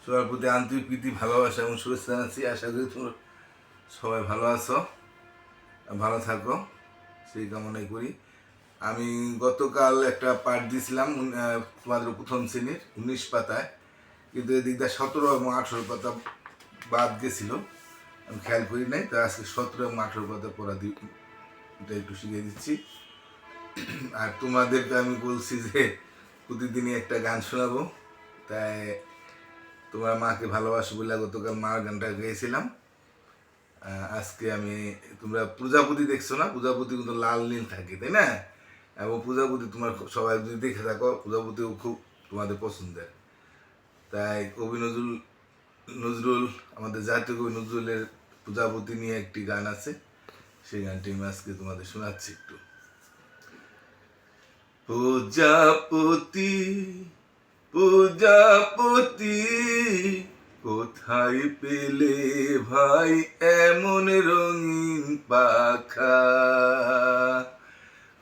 সবার প্রতি আন্তরিক প্রীতি ভালোবাসা এবং শুভেচ্ছা জানাচ্ছি। আশা করি তোমরা সবাই ভালো আছো, ভালো থাকো, সেই কামনাই করি। আমি গতকাল একটা পাঠ দিয়েছিলাম তোমাদের প্রথম শ্রেণীর 19 পাতায়, কিন্তু এদিকটা 17 এবং 18 পাতা বাদ গেছিল, আমি খেয়াল করি নাই। তো আজকে 17 এবং 18 পাতা পড়া এটা একটু শিখিয়ে দিচ্ছি। আর তোমাদেরকে আমি বলছি যে প্রতিদিনই একটা গান শোনাবো, তাই তোমার মাকে ভালোবাসো বলে গতকাল মার গানটা গেয়েছিলাম। আজকে আমি, তোমরা প্রজাপতি দেখছো না? প্রজাপতি কিন্তু লাল নীল থাকে, তাই না? এবং প্রজাপতি তোমার সবাই যদি দেখে থাকো, প্রজাপতিও খুব তোমাদের পছন্দের। তাই কবি নজরুল আমাদের জাতীয় কবি নজরুলের প্রজাপতি নিয়ে একটি গান আছে, সেই গানটি আমি আজকে তোমাদের শোনাচ্ছি একটু। প্রজাপতি প্রজাপতি কোথায় পেলে ভাই এমন রঙিন পাখা?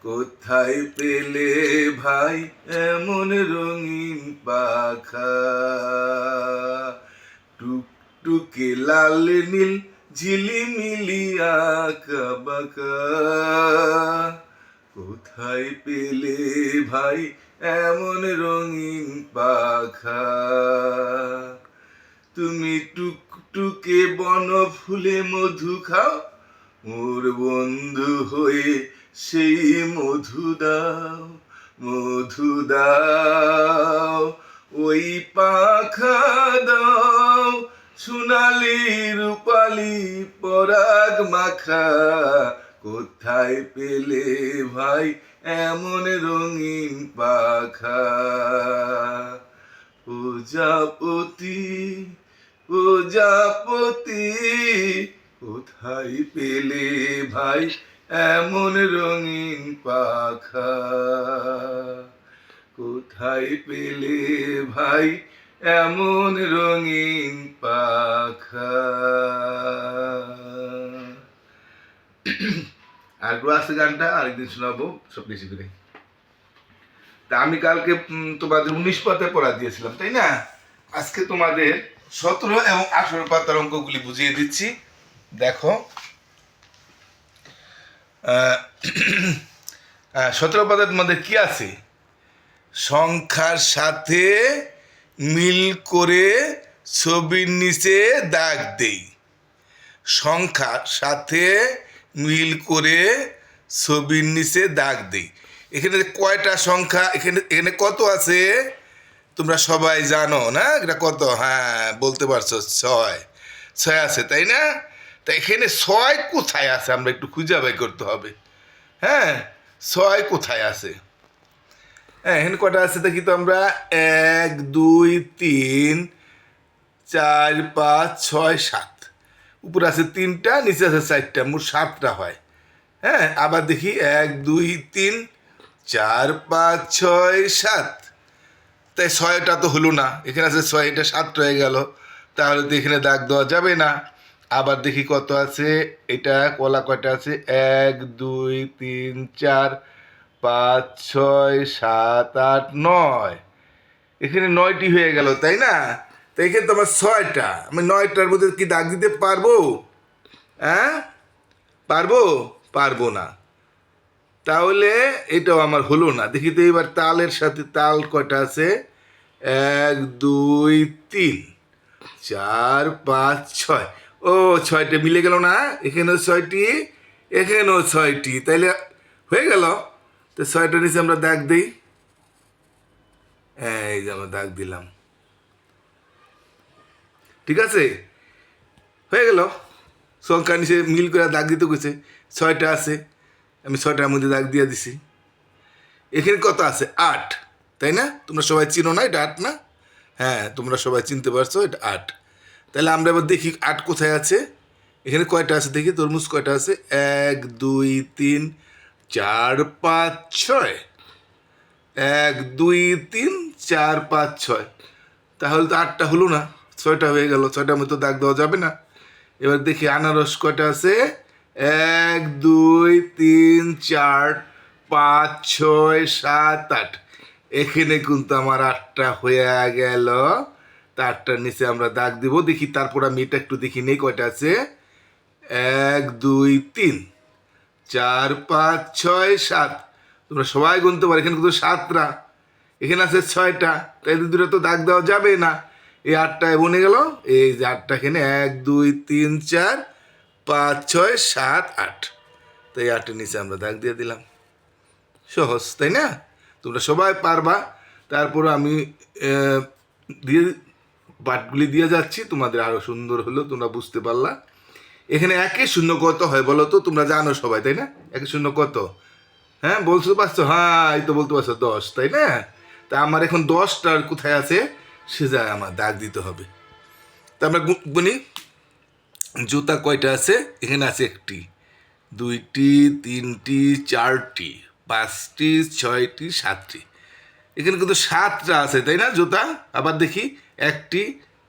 কোথায় পেলে ভাই এমন রঙিন পাখা? টুকটুকে লাল নীল ঝিলিমিলি আঁকা বাঁকা। কোথায় পেলে ভাই এমন রঙিন পাখা? তুমি টুকটুকে বন ফুলে মধু খাও, মোর বন্ধু হয়ে সেই মধু দাও, মধু দাও। ওই পাখা দাও সোনালি রূপালি পরাগ মাখা। কোথায় পেলে ভাই এমন রঙিন পাখা? প্রজাপতি প্রজাপতি কোথায় পেলে ভাই এমন রঙিন পাখা? কোথায় পেলে ভাই এমন রঙিন পাখা? আর আছে গানটা আরেকদিন শোনাবো সব বেশি করে। তা আমি কালকে তোমাদের 19 পাতায় পড়া দিয়েছিলাম, তাই না? আজকে তোমাদের 17 এবং 18 পাতার অঙ্কগুলি বুঝিয়ে দিচ্ছি। দেখো, 17 পাতায় তোমাদের কি আছে? সংখ্যার সাথে মিল করে ছবির নিচে দাগ দেই। সংখ্যার সাথে মিল করে ছবির নিচে দাগ দেই। এখানে কয়টা সংখ্যা, এখানে কত আছে তোমরা সবাই জানো না? এটা কত? হ্যাঁ, বলতে পারছো, 6 6 আছে, তাই না? তা এখানে 6 কোথায় আছে আমরা একটু খুঁজে বের করতে হবে। হ্যাঁ, 6 কোথায় আছে? হ্যাঁ, এখানে কটা আছে দেখি তো আমরা। 1 2 3 4 5 6 7। উপরে আছে 3টা, নিচে আছে 4টা, মোট 7টা হয়। হ্যাঁ, আবার দেখি 1 2 3 4 5 6 7। তাই 6টা তো হলো না, এখানে আছে 6, এটা 7 হয়ে গেল, তাহলে তো এখানে দাগ দেওয়া যাবে না। আবার দেখি কত আছে, এটা কলা কয়টা আছে? 1 2 3 4 5 6 7 8 9। এখানে 9টি হয়ে গেল, তাই না? তো এখানে তো আমার 6টা, আমি 9টার মধ্যে কি দাগ দিতে পারবো? হ্যাঁ, পারবো? পারবো না। তাহলে এটাও আমার হলো না। দেখি তো এবার তালের সাথে তাল কয়টা আছে? 1 2 3 4 5 6। ও, 6টে মিলে গেল না? এখানেও 6টি, এখানেও 6টি, তাইলে হয়ে গেল। তো 6টার নিচে আমরা দাগ দিই। এই যে আমরা দাগ দিলাম, ঠিক আছে, হয়ে গেল। সংখ্যা নিচে মিল করে দাগ দিতে গেছে, 6টা আছে, আমি 6টার মধ্যে দাগ দিয়ে দিছি। এখানে কত আছে? 8, তাই না? তোমরা সবাই চিনো না এটা 8 না? হ্যাঁ, তোমরা সবাই চিনতে পারছো, এটা 8। তাহলে আমরা এবার দেখি 8 কোথায় আছে। এখানে কয়টা আছে দেখি, তরমুজ কয়টা আছে? 1 2 3 4 5 6। 1 2 3 4 5 6। তাহলে তো 8টা হলো না, 6টা হয়ে গেল। 6টার মধ্যে দাগ দেওয়া যাবে না। এবার দেখি আনারস কয়টা আছে? 1 2 3 4 5 6 7 8। এখানে কিন্তু আমার 8টা হয়ে গেল। তারটার নিচে আমরা দাগ দিব। দেখি তারপর আমি এটা একটু দেখি নেই কয়টা আছে। 1 2 3 4 5 6 7। তোমরা সবাই গুনতে পারো, এখানে কিন্তু 7টা, এখানে আছে 6টা, তাই দুটো তো দাগ দেওয়া যাবে না। এই 8টায় বনে গেল, এই যে 8টা এখানে 1 2 3 4 5 6 7 8। তো এই 8টার নিচে আমরা দাগ দিয়ে দিলাম। সহজ তাই না? তোমরা সবাই পারবা। তারপর আমি দিয়ে পাঠগুলি দিয়ে যাচ্ছি, তোমাদের আরও সুন্দর হলো, তোমরা বুঝতে পারলা। এখানে 1-0 কত হয় বলো তো? তোমরা জানো সবাই তাই না? 1-0 কত? হ্যাঁ বলতে পারছো? হ্যাঁ এই তো বলতে পারছো 10 তাই না? তা আমার এখন 10টার কোথায় আছে সে যায় আমার দাগ দিতে হবে। তা আমরা গুনি, জুতা কয়টা আছে? এখানে আছে 1টি 2টি 3টি 4টি 5টি 6টি 7টি। এখানে কিন্তু 7টা আছে তাই না জুতা? আবার দেখি 1টি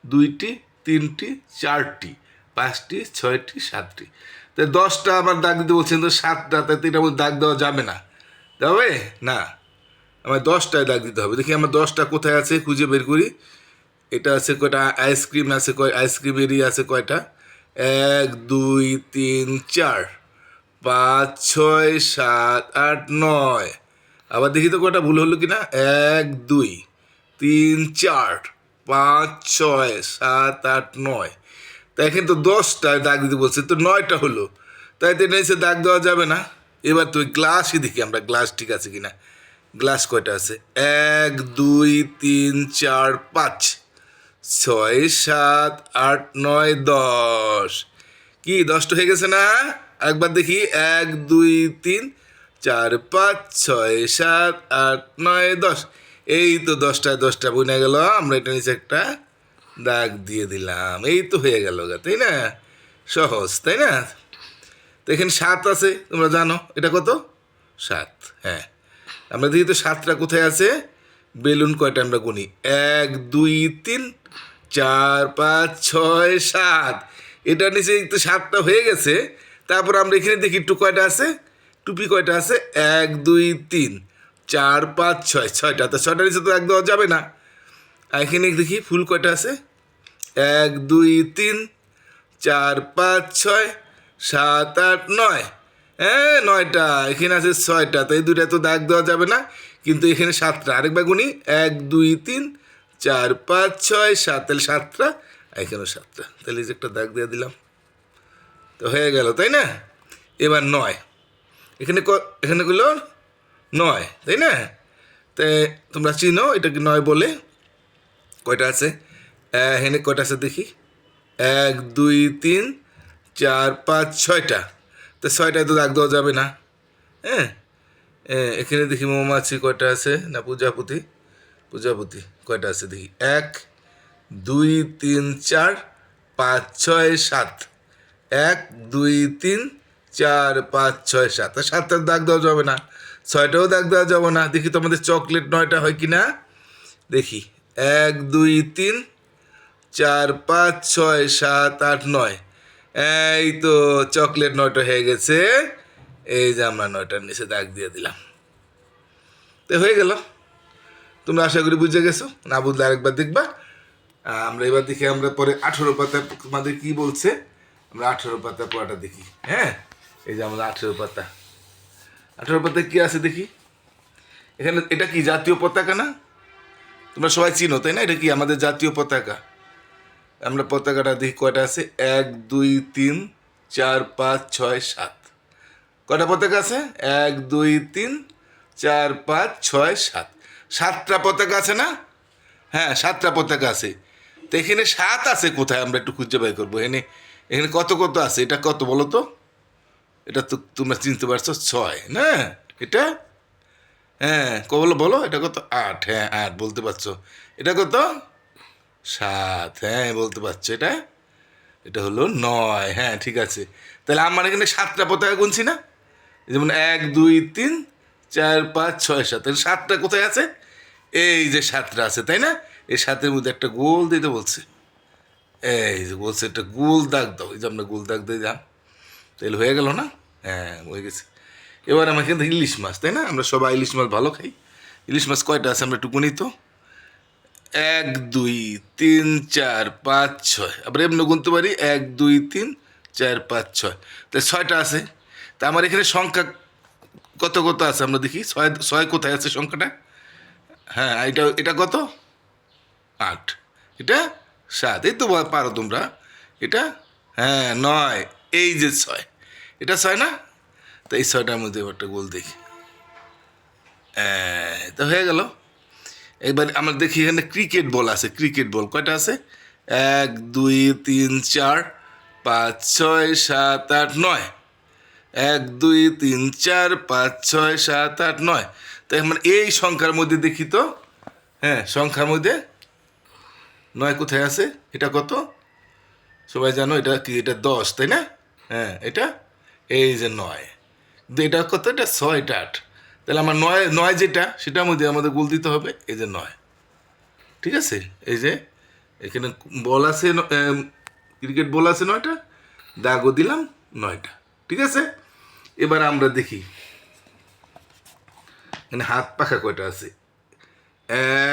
2টি 3টি 4টি 5টি 6টি 7টি। তাই 10টা আবার দাগ দিতে বলছেন, তো 7টা, তাই তো এটা দাগ দেওয়া যাবে না, যাবে না, আমার 10টায় দাগ দিতে হবে। দেখি আমার 10টা কোথায় আছে খুঁজে বের করি। এটা আছে কয়টা? আইসক্রিম আছে আইসক্রিমেরই আছে কয়টা? 1 2 3 4 5 6 7 8 9। আবার দেখি তো কয়টা ভুল হলো কিনা। 1 2 3 4 5 6 7 8 9। তাই এখানে তো 10টায় দাগ দিতে বলছে, তো 9টা হলো, তাই তো নিচে দাগ দেওয়া যাবে না। এবার তুই গ্লাসই দেখি আমরা, গ্লাস ঠিক আছে কিনা। গ্লাস কয়টা আছে? 1 2 3 4 5 6 7 8 9 10। কি 10টা হয়ে গেছে না? একবার দেখি 1 2 3 4 5 6 7 8 9 10। এই তো 10টায় 10টা বুনে গেল। আমরা এটা নিচে একটা দাগ দিয়ে দিলাম, এই তো হয়ে গেল গা, তাই না? সহজ তাই না? তো এখানে 7 আছে, তোমরা জানো এটা কত? 7। হ্যাঁ আমরা দেখি তো 7টা কোথায় আছে। বেলুন কয়টা আমরা গুনি, 1 2 3 4 5 6 7। এটার নিচে তো 7টা হয়ে গেছে। তারপর আমরা এখানে দেখি একটু কয়টা আছে, টুপি কয়টা আছে? 1 2 3 4 5 6 6টা। তো 6টার নিচে তো এক দেওয়া যাবে না। আর এখানে দেখি ফুল কয়টা আছে? 1 2 3 4 5 6 7 8 9। হ্যাঁ 9টা, এখানে আছে 6টা, তো এই দুইটা তো দাগ দেওয়া যাবে না, কিন্তু এখানে 7টা। আরেকবার গুনি, 1 2 3 4 5 6 7, তাহলে 7টা, এখানেও 7টা, তাহলে এই যে একটা দাগ দিয়ে দিলাম, তো হয়ে গেল তাই না? এবার 9, এখানে এখানে গুলো 9 তাই না? তাই তোমরা চিনো এটাকে 9 বলে। কয়টা আছে? এখানে কয়টা আছে দেখি, 1 2 3 4 5 6টা। তো 6টায় তো দাগ দেওয়া যাবে না। হ্যাঁ এখানে দেখি মৌমাছি কয়টা আছে, না প্রজাপতি, প্রজাপতি কয়টা আছে দেখি, 1 2 3 4 5 6 7। 1 2 3 4 5 6 7, 7টার দাগ দেওয়া যাবে না, 6টাও দাগ দেওয়া যাবে না। দেখি তো আমাদের চকলেট 9টা হয় কি না দেখি, 1 2 3 4 5 6 7 8 9। এই তো চকলেট 9টা হয়ে গেছে। এই যে আমরা 9টার নিচে দাগ দিয়ে দিলাম, তো হয়ে গেল। তোমরা আশা করি বুঝে গেছো, না বুঝলে আরেকবার দেখবা। আমরা এবার দেখি, আমরা পরে 18 পাতা তোমাদের কি বলছে, আমরা 18 পাতা পড়াটা দেখি। হ্যাঁ এই যে আমাদের 18 পাতা, 18 পাতায় কি আছে দেখি। এখানে এটা কি জাতীয় পতাকা না? তোমরা সবাই চিনো তাই না? এটা কি আমাদের জাতীয় পতাকা। আমরা পতাকাটা দেখি কয়টা আছে, 1 2 3 4 5 6 7। কয়টা পতাকা আছে? 1 2 3 4 5 6 7। 7টা পতাকা আছে না? হ্যাঁ 7টা পতাকা আছে। তো এখানে 7 আছে কোথায়, আমরা একটু খুঁজে বের করবো। এখানে এখানে কত কত আছে, এটা কত বলো তো? এটা তো তোমরা চিনতে পারছো 6 না এটা? হ্যাঁ বলো বলো, এটা কত? 8। হ্যাঁ 8 বলতে পারছো। এটা কত? 7। হ্যাঁ বলতে পারছো। এটা এটা হলো 9। হ্যাঁ ঠিক আছে। তাহলে আমার এখানে 7টা পতাকা গুনছি না, যেমন 1 2 3 4 5 6 7। তাহলে 7টা কোথায় আছে? এই যে 7টা আছে তাই না? এই 7-এর মধ্যে একটা গোল দিতে বলছে। এই যে বলছে একটা গোল দাগ দাও, এই যে আমরা গোল দাগ দিয়ে যাম, তাহলে হয়ে গেল না? হ্যাঁ হয়ে গেছে। এবার আমার এখানে ইলিশ মাছ তাই না? আমরা সবাই ইলিশ মাছ ভালো খাই। ইলিশ মাছ কয়টা আছে আমরা একটু গুনি তো। 1 2 3 4 5 6, আবার এমনি গুনতে পারি 1 2 3 4 5 6, তাই 6টা আছে। তা আমার এখানে সংখ্যা কত কত আছে আমরা দেখি, 6 কোথায় আছে সংখ্যাটা? হ্যাঁ, এটা এটা কত? 8। এটা 7, এই তো পারো তোমরা। এটা হ্যাঁ 9, এই যে 6, এটা 6 না? তো এই 6টার মধ্যে একটা গোল দেখি, তো হয়ে গেল। এবার আমরা দেখি এখানে ক্রিকেট বল আছে, ক্রিকেট বল কয়টা আছে? 1 2 3 4 5 6 7 8 9, 1 2 3 4 5 6 7 8 9। তাই মানে এই সংখ্যার মধ্যে দেখি তো, হ্যাঁ সংখ্যার মধ্যে 9 কোথায় আছে? এটা কত সবাই জানো? এটা কি? এটা 10, তাই না? হ্যাঁ এটা এই যে 9, কিন্তু এটা কত? এটা 6, এটা 8। তাহলে আমার 9 9 যেটা সেটার মধ্যে আমাদের গোল দিতে হবে, এই যে 9। ঠিক আছে, এই যে এখানে বল আছে, ক্রিকেট বল আছে 9টা, দাগও দিলাম 9টা। ঠিক আছে, এবার আমরা দেখি এখানে হাত পাখা কয়টা আছে?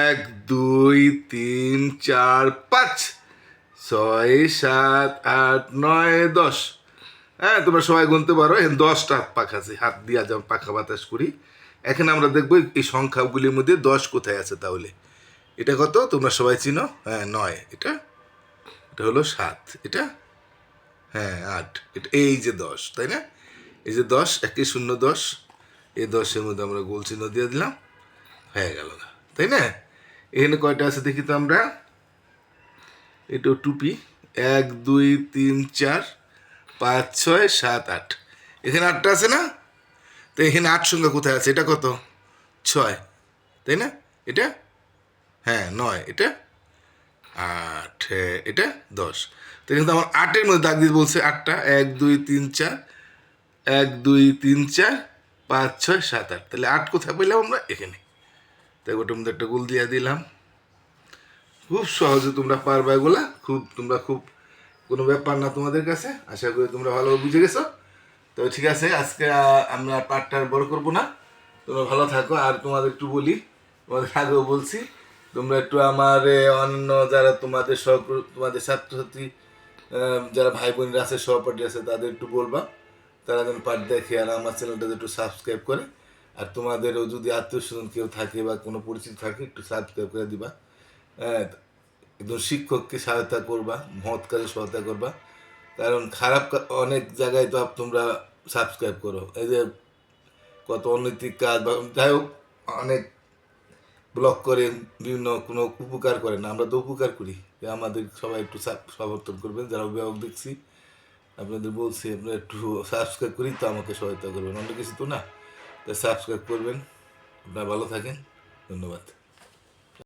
1 2 3 4 5 6 7 8 9 10। হ্যাঁ তোমরা সবাই গুনতে পারো, এখানে 10টা হাত পাখা আছে, হাত দিয়া যেমন পাখা বাতাস করি। এখানে আমরা দেখবো এই সংখ্যাগুলির মধ্যে 10 কোথায় আছে। তাহলে এটা কত তোমরা সবাই চিনো? হ্যাঁ 9, এটা এটা হলো 7, এটা হ্যাঁ 8, এটা এই যে 10, তাই না? এই যে 10, 1 0 10, এই 10-এর মধ্যে আমরা গোল চিহ্ন দিয়ে দিলাম, হয়ে গেল না, তাই না? এখানে কয়টা আছে দেখি তো আমরা, এটা টুপি 1 2 3 4 5 6 7 8, এখানে 8টা আছে না? তো এখানে 8 সংখ্যা কোথায় আছে? এটা কত? 6, তাই না? এটা হ্যাঁ 9, এটা 8, হ্যাঁ এটা 10। তো কিন্তু আমার 8-এর মধ্যে দাগ দিতে বলছে 8টা, 1 2 3 4 1 2 3 4 5 6 7 8, তাহলে 8 কোথায় পেলাম আমরা? এখানে। তাই ওটার মধ্যে একটা গোল দিয়ে দিলাম। খুব সহজে তোমরা পারবা এগুলা, তোমরা খুব কোনো ব্যাপার না তোমাদের কাছে। আশা করি তোমরা ভালোভাবে বুঝে গেছো। তো ঠিক আছে, আজকে আমরা পাঠটা আর বড় করবো না। তোমরা ভালো থাকো। আর তোমাদের একটু বলি, তোমাদের আগেও বলছি, তোমরা একটু আমার অন্য যারা তোমাদের তোমাদের ছাত্রছাত্রী যারা ভাই বোনেরা আছে, সহপাঠী আছে, তাদের একটু বলবা তারা যেন পাঠ দেখে আর আমার চ্যানেলটাতে একটু সাবস্ক্রাইব করে। আর তোমাদেরও যদি আত্মীয় স্বজন কেউ থাকে বা কোনো পরিচিত থাকে, একটু সাবস্ক্রাইব করে দিবা। হ্যাঁ, একজন শিক্ষককে সহায়তা করবা, মহৎ কাজে সহায়তা করবা। কারণ খারাপ অনেক জায়গায় তো তোমরা সাবস্ক্রাইব করো, এই যে কত অনৈতিক কাজ বা যাই হোক অনেক ব্লক করে বিভিন্ন কোনো উপকার করে না, আমরা তো উপকার করি। আমাদের সবাই একটু সমর্থন করবেন, যারা অভিভাবক দেখছি আপনাদের বলছি আপনারা একটু সাবস্ক্রাইব করি তো আমাকে সহায়তা করবেন, অন্য কিছু তো না। তাই সাবস্ক্রাইব করবেন। আপনারা ভালো থাকেন, ধন্যবাদ।